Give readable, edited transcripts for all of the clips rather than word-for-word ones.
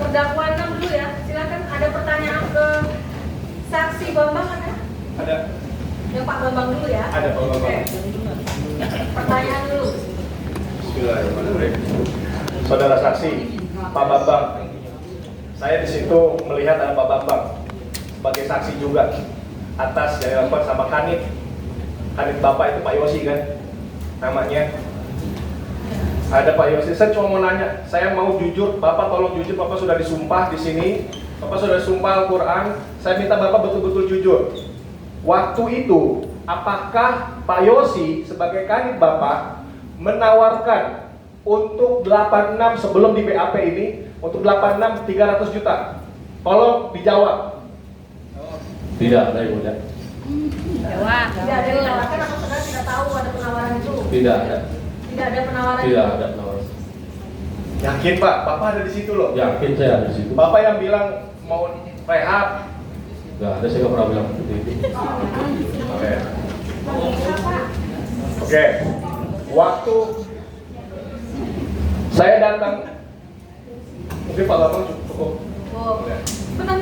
terdakwa 6 dulu ya. Silakan, ada pertanyaan ke saksi Bambang ada? Ada. Yang Pak Bambang dulu ya. Ada Pak Bambang. Pertanyaan dulu. Bismillahirrahmanirrahim. Saudara saksi, Pak Bambang. Saya di situ melihat ada Pak Bambang sebagai saksi juga atas yang dilakukan sama Kanit. Kanit Bapak itu Pak Yosi kan namanya. Ada Pak Yosi. Saya cuma mau nanya, saya mau jujur, Bapak tolong jujur, Bapak sudah disumpah di sini, Bapak sudah disumpah Al-Quran. Saya minta Bapak betul-betul jujur. Waktu itu, apakah Pak Yosi sebagai Kanit Bapak menawarkan untuk 86 sebelum di BAP ini, untuk 86 300 juta? Tolong dijawab. Tidak ada yang mulia. Jawab. Tidak ada yang ditawarkan atau saudara tidak tahu ada penawaran itu? Tidak ada. Tidak ada penawaran Tidak itu? ada penawaran. Yakin Pak? Bapak ada di situ loh. Yakin saya ada di situ. Bapak yang bilang mau rehab. Nggak ada, saya nggak pernah bilang seperti itu. Oke. Oke. Waktu saya datang, mungkin Pak Bambang cukup. Oh. Benar,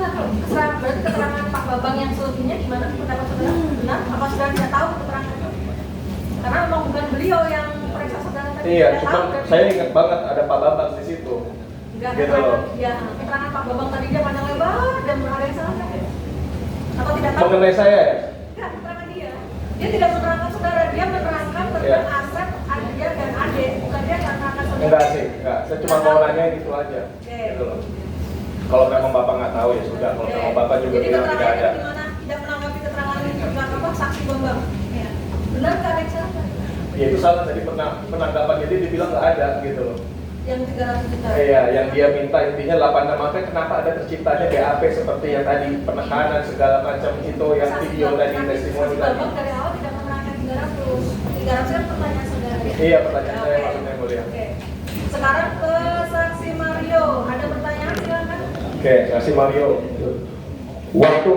berarti keterangan Pak Bambang yang selebihnya gimana pendapat saudara? Benar? Apa saudara tidak tahu keterangan itu? Karena memang bukan beliau yang periksa saudara tadi. Iya, Tidak cuma tahu, kan? saya ingat banget ada Pak Bambang di situ. Enggak, Gitu loh. ya, keterangan Pak Bambang tadi dia pandang lebar dan ada yang salah kan? Atau tidak tahu? Mengenai saya ya? Enggak, keterangan dia. Dia tidak menerangkan saudara, dia menerangkan tentang Iya. Asep, Adia dan Ade, bukan dia menerangkan saudara. Enggak sih, enggak. Saya cuma mau nanya gitu aja. Oke. Gitu loh. Kalau memang Bapak nggak tahu ya sudah. Kalau memang Bapak juga Jadi bilang tidak ada. keterangannya gimana? Tidak menanggapi keterangan ini tentang apa? Saksi Bambang. Ya. Benar nggak ada yang salah? Ya itu salah tadi penanggapan, jadi dibilang nggak ada gitu loh. Yang 300 juta. Iya, yang dia minta intinya 86, makanya kenapa ada terciptanya BAP seperti yang tadi, penekanan segala macam itu yang video tadi, testimoni Saksi tadi. Bambang dari awal tidak menerangkan 300. 300 kan pertanyaan saudara ya? Iya, pertanyaan saya Oke. maksudnya yang mulia. Oke. Sekarang ke saksi Mario. Ada pertanyaan silakan. Oke, kasih Mario. Waktu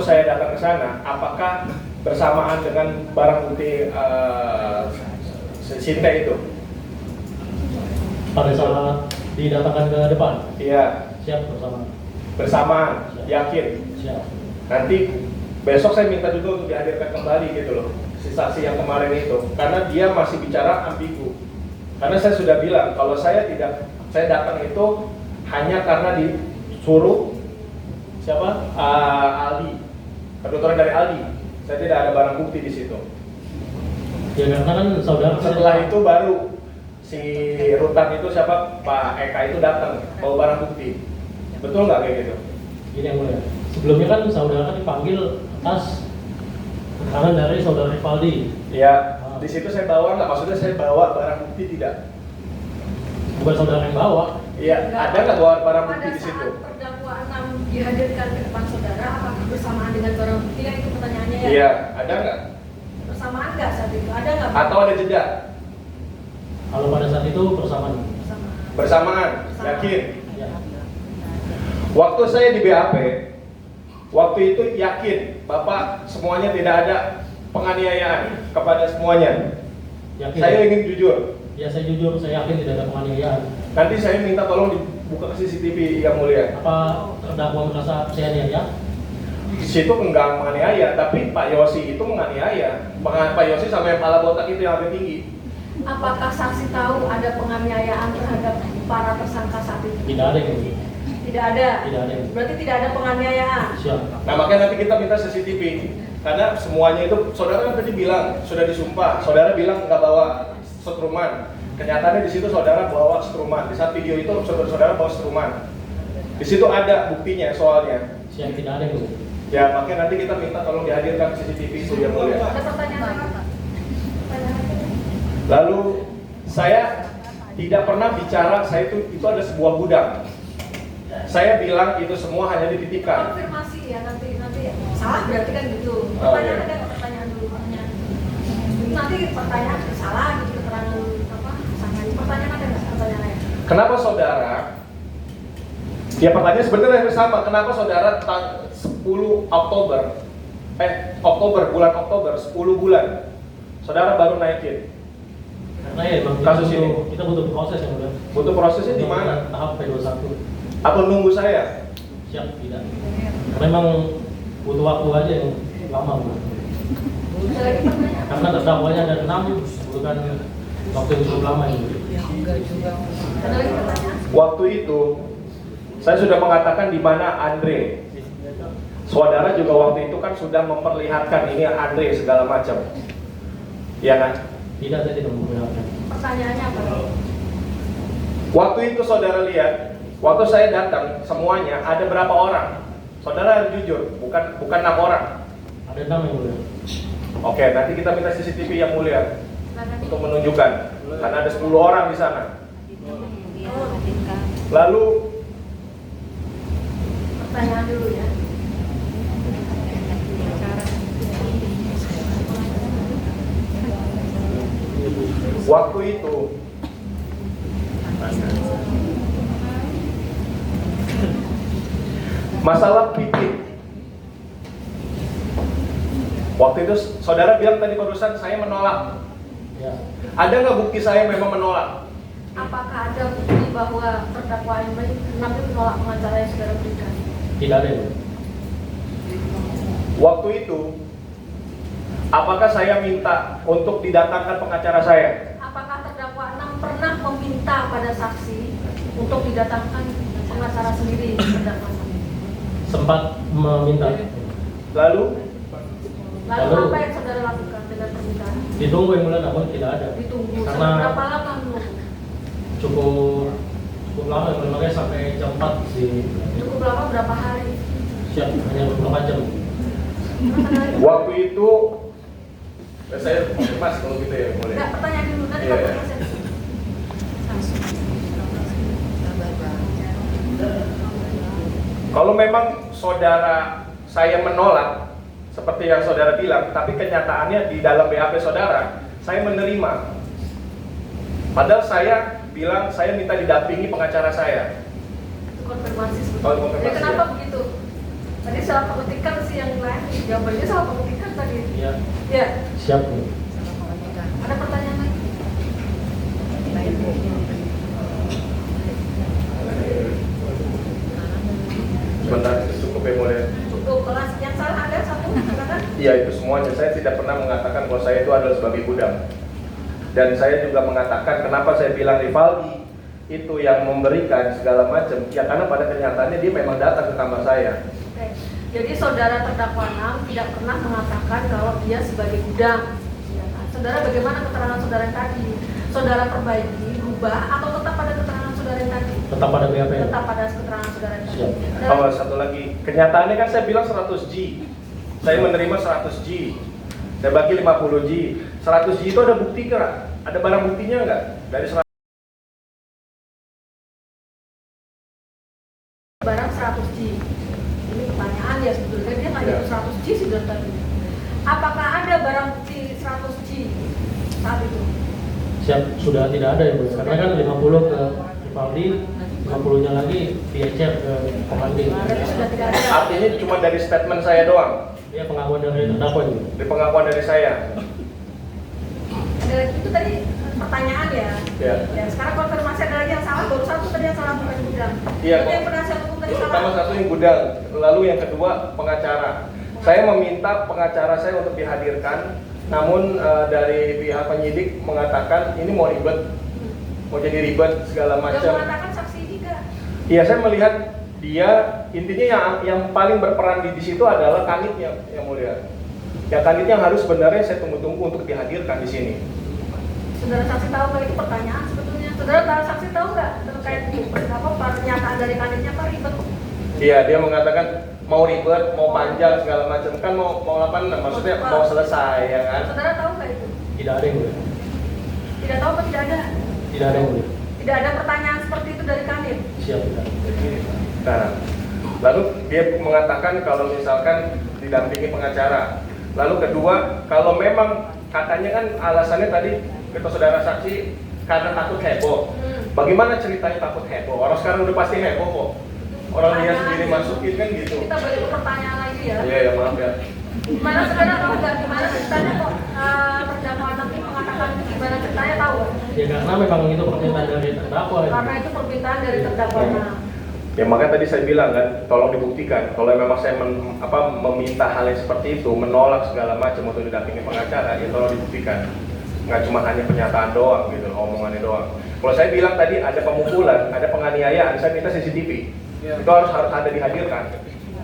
saya datang ke sana, apakah bersamaan dengan barang bukti Sinte itu? Pada saat didatangkan ke depan, Iya, siap bersama. bersamaan, yakin. Siap. Nanti besok saya minta juga untuk dihadirkan kembali gitu loh, si saksi yang kemarin itu, karena dia masih bicara ambigu. Karena saya sudah bilang kalau saya datang itu hanya karena disuruh siapa? Aldi, penuturan dari Aldi. Saya tidak ada barang bukti di situ. Ya karena kan saudara Setelah itu baru si Rutan itu siapa? Pak Eka itu datang bawa barang bukti. Betul nggak kayak gitu? Ini yang mulia. Sebelumnya kan saudara kan dipanggil atas keterangan dari saudara Rivaldi. Ya, di situ saya bawa nggak? Maksudnya saya bawa barang bukti tidak? Bukan saudara yang bawa. Iya, ada nggak bawa barang bukti Pada di situ? saat terdakwa 6 dihadirkan ke depan saudara, apakah bersamaan dengan barang bukti? Kan itu pertanyaannya ya? Iya, ada nggak? Bersamaan nggak saat itu? Ada nggak? Atau ada jeda? Kalau pada saat itu bersamaan. Bersamaan. Bersamaan, yakin? Ya. Waktu saya di BAP, waktu itu yakin Bapak semuanya tidak ada penganiayaan kepada semuanya. Yakin. Saya ingin jujur. Ya saya jujur, saya yakin tidak ada penganiayaan. Nanti saya minta tolong dibuka ke CCTV yang mulia. Apa terdakwa merasa saya ya? Di situ enggak menganiaya, tapi Pak Yosi itu menganiaya. Pak Yosi sampai kepala botak itu yang agak tinggi. Apakah saksi tahu ada penganiayaan terhadap para tersangka saat itu? Tidak ada yang mulia. Tidak ada. Tidak ada. Berarti tidak ada penganiayaan. Siap. Nah makanya nanti kita minta CCTV. Karena semuanya itu, saudara kan tadi bilang sudah disumpah. Saudara bilang nggak bawa setruman. Kenyataannya di situ saudara bawa setruman. Di saat video itu saudara bawa setruman. Di situ ada buktinya soalnya. Siap, tidak ada yang mulia. Ya makanya nanti kita minta tolong dihadirkan CCTV itu yang mulia. Ada pertanyaan lagi? Lalu saya tidak pernah bicara saya itu ada sebuah gudang. Saya bilang itu semua hanya dititipkan. Konfirmasi ya nanti salah berarti kan gitu. Oh, Pertanyaan iya. ada nggak pertanyaan dulu pertanyaan. Nanti pertanyaan salah gitu keterangan apa? Pertanyaan ada nggak pertanyaannya? Kenapa saudara? Ya pertanyaan sebenarnya yang sama. Kenapa saudara 10 Oktober bulan Oktober 10 bulan saudara baru naikin Karena ya emang Kasus ini? kita butuh proses yang udah. Butuh prosesnya di mana? Tahap P21. Atau nunggu saya? Siap, tidak. Karena memang butuh waktu aja yang lama. Bu. Ada lagi pertanyaan? Karena terdakwanya ada 6, bukan waktu yang cukup lama ini. Ada lagi pertanyaan? Waktu itu saya sudah mengatakan di mana Andre. Saudara juga waktu itu kan sudah memperlihatkan ini Andre segala macam. Iya kan? Tidak, saya tidak memperlihatkan. Pertanyaannya apa? Waktu itu saudara lihat, waktu saya datang semuanya ada berapa orang? Saudara harus jujur, bukan 6 orang. Ada 6 yang mulia. Oke, nanti kita minta CCTV yang mulia untuk menunjukkan, karena ada 10 orang di sana. Lalu Pertanyaan dulu ya. waktu itu masalah pipit. Waktu itu saudara bilang tadi barusan saya menolak. Ya. Ada nggak bukti saya memang menolak? Apakah ada bukti bahwa terdakwa yang menolak pengacara yang saudara berikan? Tidak ada ya. Waktu itu apakah saya minta untuk didatangkan pengacara saya? Apakah terdakwa 6 pernah meminta pada saksi untuk didatangkan pengacara sendiri terdakwa? Sempat meminta. Lalu Lalu apa yang saudara lakukan dengan permintaan? Ditunggu yang mulia, namun tidak ada. Ditunggu. Karena Berapa lama menunggu? cukup lama, makanya sampai jam 4 sih. Cukup lama berapa hari? Siap, hanya beberapa jam. Terus ada lagi? waktu itu saya mas kalau gitu ya boleh. Enggak, pertanyaan dulu nanti Iya, Pak iya. Presiden. Kalau memang saudara saya menolak seperti yang saudara bilang, tapi kenyataannya di dalam BAP saudara saya menerima. Padahal saya bilang saya minta didampingi pengacara saya. Itu konfirmasi Oh, sebetulnya. konfirmasi, Jadi kenapa ya. begitu? Tadi salah pengetikan sih yang lain. Jawabannya salah pengetikan tadi. Ya, Ya, siap. ada pertanyaan lagi? Sebentar, cukup ya boleh. Cukup kelas yang salah ada satu katakan. Iya itu semuanya. Saya tidak pernah mengatakan bahwa saya itu adalah sebagai budak. Dan saya juga mengatakan kenapa saya bilang Rivaldi itu yang memberikan segala macam. Ya karena pada kenyataannya dia memang datang ke kamar saya. Oke. Jadi saudara terdakwa 6 tidak pernah mengatakan kalau dia sebagai gudang. Ya kan? Saudara bagaimana keterangan saudara yang tadi? Saudara perbaiki, rubah atau tetap pada keterangan saudara yang tadi? Tetap pada BAP. Tetap pada keterangan saudara yang tadi. Siap. Dan- Oh satu lagi, kenyataannya kan saya bilang 100 G. Saya menerima 100 G. Saya bagi 50 G. 100 G itu ada bukti nggak? Ada barang buktinya nggak? Dari 100 barang 100 G. Ini pertanyaan ya sebetulnya dia nggak Ya. itu 100 G sih dari tadi. Apakah ada barang bukti 100 G saat itu? Siap, sudah tidak ada ya, Bu. Karena kan 50 ke Rivaldi, 50-nya lagi diecer ke Komandi. Berarti sudah tidak ada. artinya cuma dari statement saya doang, Dia pengakuan dari terdakwa itu. dari pengakuan dari saya. Ada lagi itu tadi pertanyaan ya. Ya. Ya, sekarang konfirmasi ada lagi yang salah, baru satu tadi yang salah bukan gudang. Iya, Itu kok. yang penasihat hukum tadi Pertama salah. satu yang gudang, lalu yang kedua pengacara. Saya meminta pengacara saya untuk dihadirkan, namun dari pihak penyidik mengatakan ini mau ribet, mau jadi ribet segala Yang macam. mengatakan saksi juga. Iya, saya melihat dia intinya yang paling berperan di situ adalah kanitnya yang mulia. Ya kanit yang harus sebenarnya saya tunggu-tunggu untuk dihadirkan di sini. Saudara saksi tahu nggak itu pertanyaan sebetulnya? Saudara tahu saksi tahu nggak terkait apa pernyataan dari kanitnya apa ribet? Iya, dia mengatakan mau ribet, mau panjang segala macam kan mau 86, maksudnya mau selesai ya kan. Saudara tahu nggak itu? Tidak ada yang boleh. Tidak tahu apa tidak ada? Tidak ada yang boleh. Tidak ada pertanyaan seperti itu dari kanit. Siap, tidak. Nah, lalu dia mengatakan kalau misalkan didampingi pengacara. Lalu kedua, kalau memang katanya kan alasannya tadi kata saudara saksi karena takut heboh. Bagaimana ceritanya takut heboh? Orang sekarang udah pasti heboh kok. Orang dia sendiri masukin kan gitu. Kita balik ke pertanyaan lagi ya. Iya ya maaf ya. Gimana saudara tahu nggak gimana ceritanya kok terdakwa nanti mengatakan gimana ceritanya tahu? Ya karena memang itu permintaan dari terdakwa. Karena itu permintaan dari terdakwa. Ya makanya tadi saya bilang kan, tolong dibuktikan. Kalau memang saya meminta hal yang seperti itu, menolak segala macam untuk didampingi pengacara, ya tolong dibuktikan. Nggak cuma hanya pernyataan doang gitu, omongannya doang. Kalau saya bilang tadi ada pemukulan, ada penganiayaan, saya minta CCTV. Itu harus ada dihadirkan.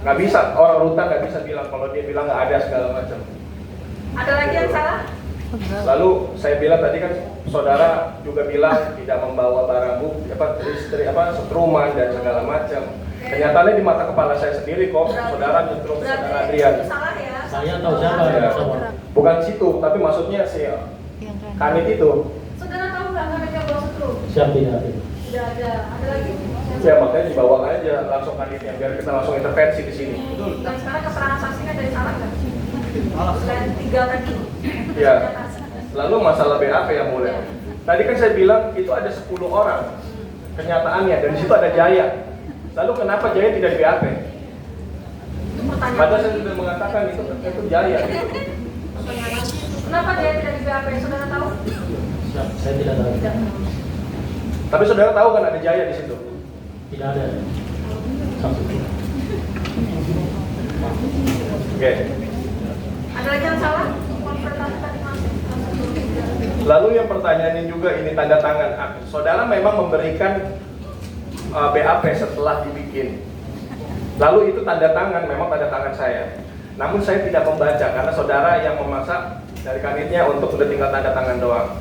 Nggak bisa, orang rutan nggak bisa bilang kalau dia bilang nggak ada segala macam. Ada lagi yang salah? Lalu saya bilang tadi kan saudara juga bilang tidak membawa barang bukti setruman dan segala macam. Kenyataannya di mata kepala saya sendiri kok saudara nyetrum saudara Adrian. Itu salah ya? Saya tahu siapa Ya, ya. bukan situ, tapi maksudnya si Kanit itu. Saudara tahu nggak Kanitnya bawa setrum? Siap tidak? Tidak ada. Ada lagi? Ya makanya dibawa aja langsung Kanitnya biar kita langsung intervensi di sini. Dan sekarang keterangan saksinya dari salah nggak? Selain 3 tadi. Ya. Lalu masalah BAP yang mulia. Tadi kan saya bilang itu ada 10 orang kenyataannya dan di situ ada Jaya. Lalu kenapa Jaya tidak di BAP? Itu pertanyaan. Padahal saya sudah mengatakan itu Jaya. Gitu. Kenapa dia tidak di BAP? Saudara tahu? Siap, saya tidak tahu. Tidak tahu. Tapi saudara tahu kan ada Jaya di situ? Tidak ada. Saksi. Oke. Ada lagi yang salah? Konfrontasi tadi masih. Lalu yang pertanyaannya juga ini tanda tangan. Saudara memang memberikan BAP setelah dibikin. Lalu itu tanda tangan, memang tanda tangan saya. Namun saya tidak membaca karena saudara yang memaksa dari Kanitnya untuk udah tinggal tanda tangan doang.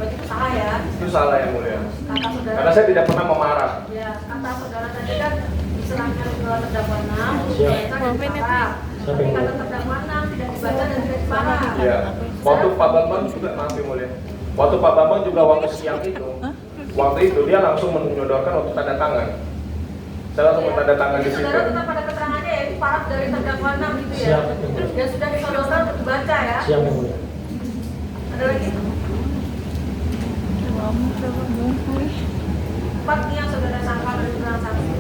Berarti itu salah ya? Itu salah yang mulia. Kata saudara. Karena saya tidak pernah memarah. Ya, kata saudara tadi kan diserahkan ke terdakwa 6, Siap. dibaca dan diparah. Tapi kata terdakwa 6 tidak dibaca dan tidak diparah. Iya. Waktu Pak Bambang juga maaf yang mulia. Waktu Pak Bambang juga waktu siang itu, waktu itu dia langsung menyodorkan untuk tanda tangan. Saya langsung tanda tangan di situ. Saudara tetap pada keterangannya ya, itu paraf dari terdakwa 6 gitu ya. Siap. Dan sudah disodorkan untuk dibaca ya. Siap yang mulia. Ada lagi? 4 nih yang saudara sangka dari keterangan saksi.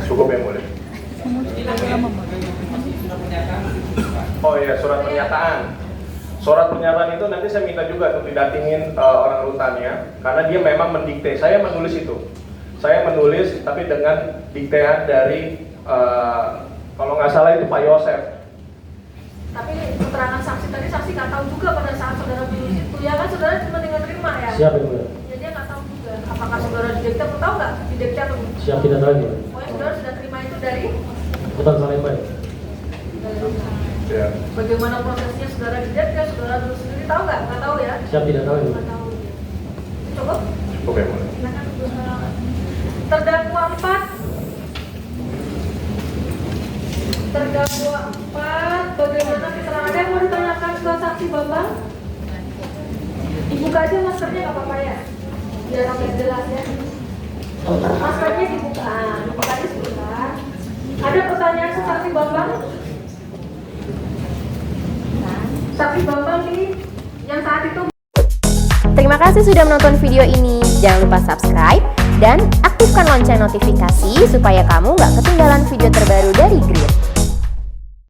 Cukup yang mulia. Oh iya, surat pernyataan. Surat pernyataan itu nanti saya minta juga untuk didatingin orang rutannya, karena dia memang mendikte. Saya menulis itu. Saya menulis tapi dengan diktean dari kalau nggak salah itu Pak Yosef. Tapi keterangan saksi tadi saksi nggak tahu juga pada saat saudara menulis itu ya kan, saudara cuma tinggal terima ya. Siap yang mulia. Ya dia nggak tahu juga apakah saudara didikte atau tahu nggak didikte atau bukan. Siap tidak tahu ya. Pokoknya saudara sudah terima itu dari Hutan Salemba. Ya. bagaimana prosesnya saudara didikte, saudara dulu sendiri tahu nggak? Nggak tahu ya. Siap tidak tahu ya. Nggak tahu. Coba. Cukup yang mulia. Silakan. Terdakwa 4. Terdakwa 4. Bagaimana keterangan? Ada yang mau ditanyakan ke saksi Bambang? Dibuka aja maskernya nggak apa-apa ya, biar lebih jelas ya. Maskernya dibuka, dibuka aja sebentar. Ada pertanyaan ke saksi Bambang? Saksi Bambang ini yang saat itu. Terima kasih sudah menonton video ini. Jangan lupa subscribe dan aktifkan lonceng notifikasi supaya kamu nggak ketinggalan video terbaru dari Grid.